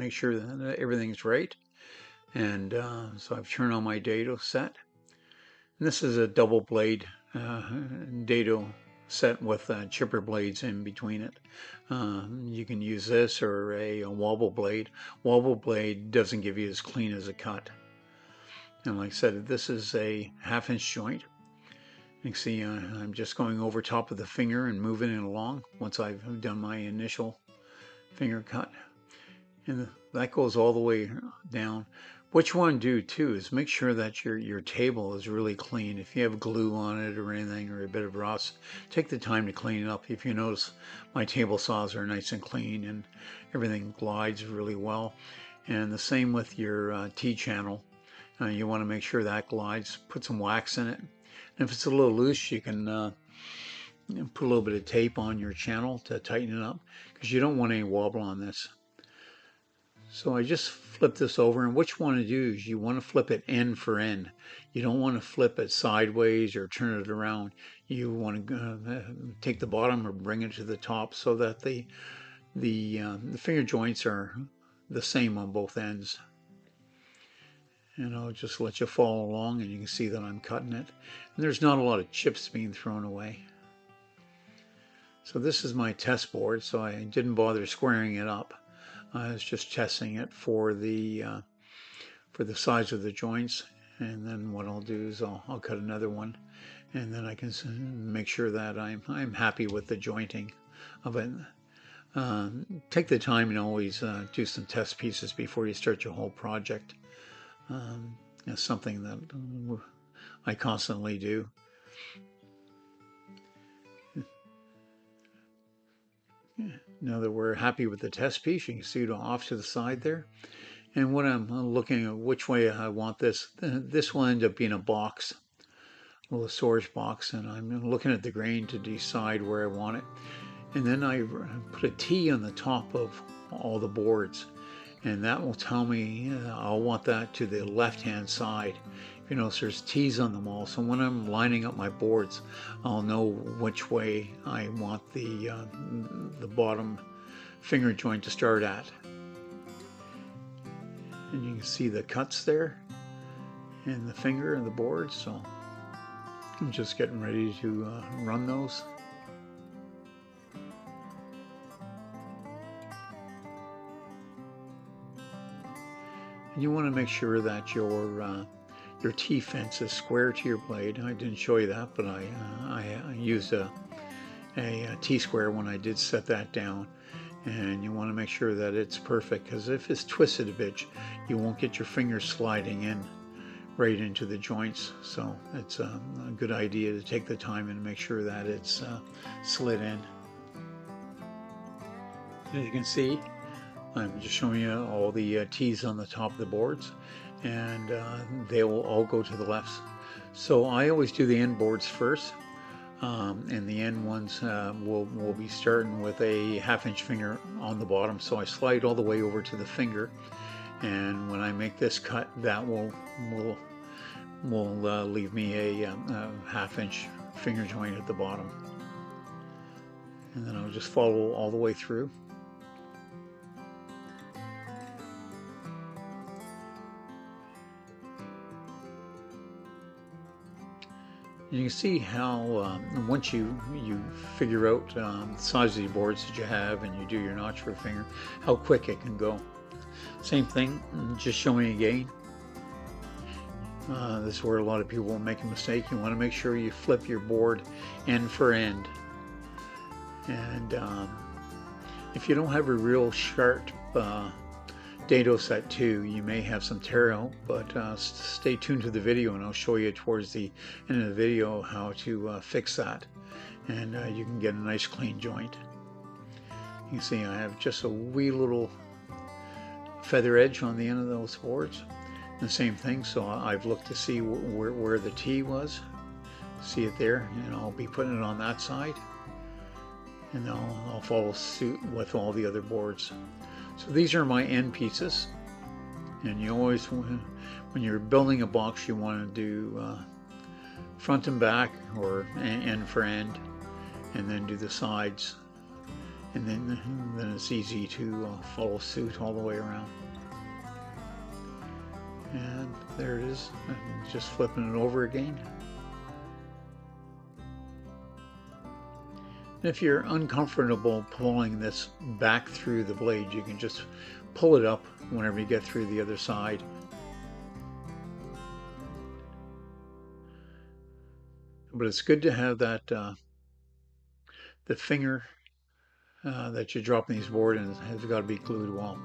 make sure that everything's right. And so I've turned on my dado set. And this is a double blade dado set with chipper blades in between it. You can use this or a wobble blade. Wobble blade doesn't give you as clean as a cut. And like I said, this is a 1/2 inch joint. You can see I'm just going over top of the finger and moving it along once I've done my initial finger cut. And that goes all the way down. What you want to do too is make sure that your table is really clean. If you have glue on it or anything or a bit of rust, take the time to clean it up. If you notice, my table saws are nice and clean and everything glides really well. And the same with your T-channel. You want to make sure that glides. Put some wax in it. And if it's a little loose, you can put a little bit of tape on your channel to tighten it up, because you don't want any wobble on this. So I just flip this over, and what you want to do is you want to flip it end for end. You don't want to flip it sideways or turn it around. You want to take the bottom or bring it to the top so that the finger joints are the same on both ends. And I'll just let you follow along, and you can see that I'm cutting it. And there's not a lot of chips being thrown away. So this is my test board, so I didn't bother squaring it up. I was just testing it for the size of the joints, and then what I'll do is I'll cut another one, and then I can make sure that I'm happy with the jointing of it. Take the time and always do some test pieces before you start your whole project. That's something that I constantly do. Now that we're happy with the test piece, you can see it off to the side there. And what I'm looking at, which way I want this will end up being a box, a little storage box, and I'm looking at the grain to decide where I want it. And then I put a T on the top of all the boards, and that will tell me I'll want that to the left-hand side. If you notice, there's T's on them all, so when I'm lining up my boards, I'll know which way I want the bottom finger joint to start at. And you can see the cuts there in the finger and the board, so I'm just getting ready to run those. And you want to make sure that your T-fence is square to your blade. I didn't show you that, but I used a T-square when I did set that down. And you want to make sure that it's perfect, because if it's twisted a bit, you won't get your fingers sliding in right into the joints. So it's a good idea to take the time and make sure that it's slid in. As you can see, I'm just showing you all the T's on the top of the boards, and they will all go to the left. So I always do the end boards first, and the end ones will be starting with a 1/2 inch finger on the bottom. So I slide all the way over to the finger, and when I make this cut, that will leave me a 1/2 inch finger joint at the bottom, and then I'll just follow all the way through. You can see how once you figure out the size of the boards that you have and you do your notch for a finger, how quick it can go. Same thing, just showing again. This is where a lot of people will make a mistake. You want to make sure you flip your board end for end. And if you don't have a real sharp dado set too, you may have some tear out, but stay tuned to the video and I'll show you towards the end of the video how to fix that, and you can get a nice clean joint. You can see I have just a wee little feather edge on the end of those boards. The same thing, so I've looked to see where the T was. See it there, and I'll be putting it on that side, and I'll follow suit with all the other boards. So these are my end pieces, and you always, when you're building a box, you want to do front and back, or end for end, and then do the sides. and then it's easy to follow suit all the way around. And there it is. I'm just flipping it over again. And if you're uncomfortable pulling this back through the blade, you can just pull it up whenever you get through the other side. But it's good to have that the finger that you're dropping these board in has got to be glued well.